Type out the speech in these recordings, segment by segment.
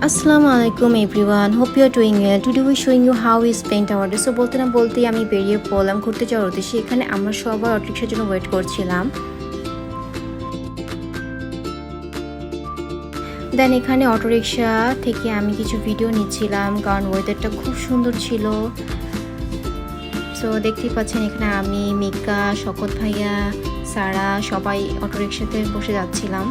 Assalamu alaikum everyone. Hope you are doing well. Today we showing you how we spent our day. So বলতে না বলতেই আমি বেরিয়ে পড়লাম ঘুরতে যাওয়ার উদ্দেশ্যে। এখানে আমরা সবাই অটোরিকশার জন্য ওয়েট করছিলাম। দেন এখানে অটোরিকশা থেকে আমি কিছু ভিডিও নিচ্ছিলাম কারণ ওয়েদারটা খুব সুন্দর ছিল। সো দেখতেই পাচ্ছেন এখানে আমি, মিকা, শকত ভাইয়া, সারা সবাই অটোরিকশাতে বসে যাচ্ছিলাম।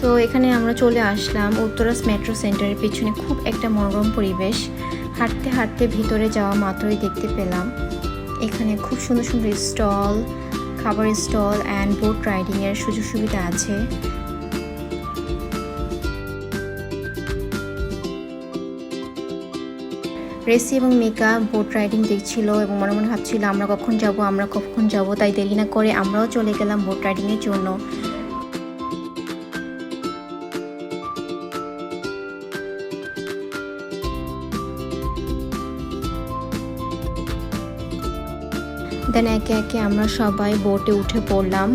তো এখানে আমরা চলে আসলাম উত্তরাস মেট্রো সেন্টারের পিছনে। খুব একটা মনোরম পরিবেশ। হাঁটতে হাঁটতে ভিতরে যাওয়া মাত্রই দেখতে পেলাম এখানে খুব সুন্দর সুন্দর স্টল, খাবারের স্টল অ্যান্ড বোট রাইডিংয়ের সুযোগ সুবিধা আছে। রেসি এবং মিকা বোট রাইডিং দেখছিল এবং মনে মনে ভাবছিল আমরা কখন যাব। তাই দেরি না করে আমরাও চলে গেলাম বোট রাইডিংয়ের জন্য। দেন একে একে আমরা সবাই বোটে উঠে পড়লাম।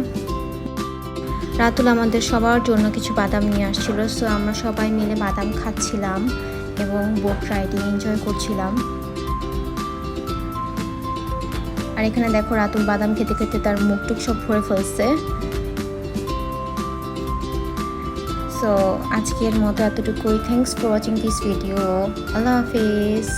রাতুল আমাদের সবার জন্য কিছু বাদাম নিয়ে আসছিল। সো আমরা সবাই মিলে বাদাম খাচ্ছিলাম এবং বোট রাইডিং এনজয় করছিলাম। আর এখানে দেখো রাতুল বাদাম খেতে খেতে তার মুখটুক সব ভরে ফেলছে। সো আজকের মতো এতটুকুই। Thanks for watching this video. আল্লাহ হাফেজ।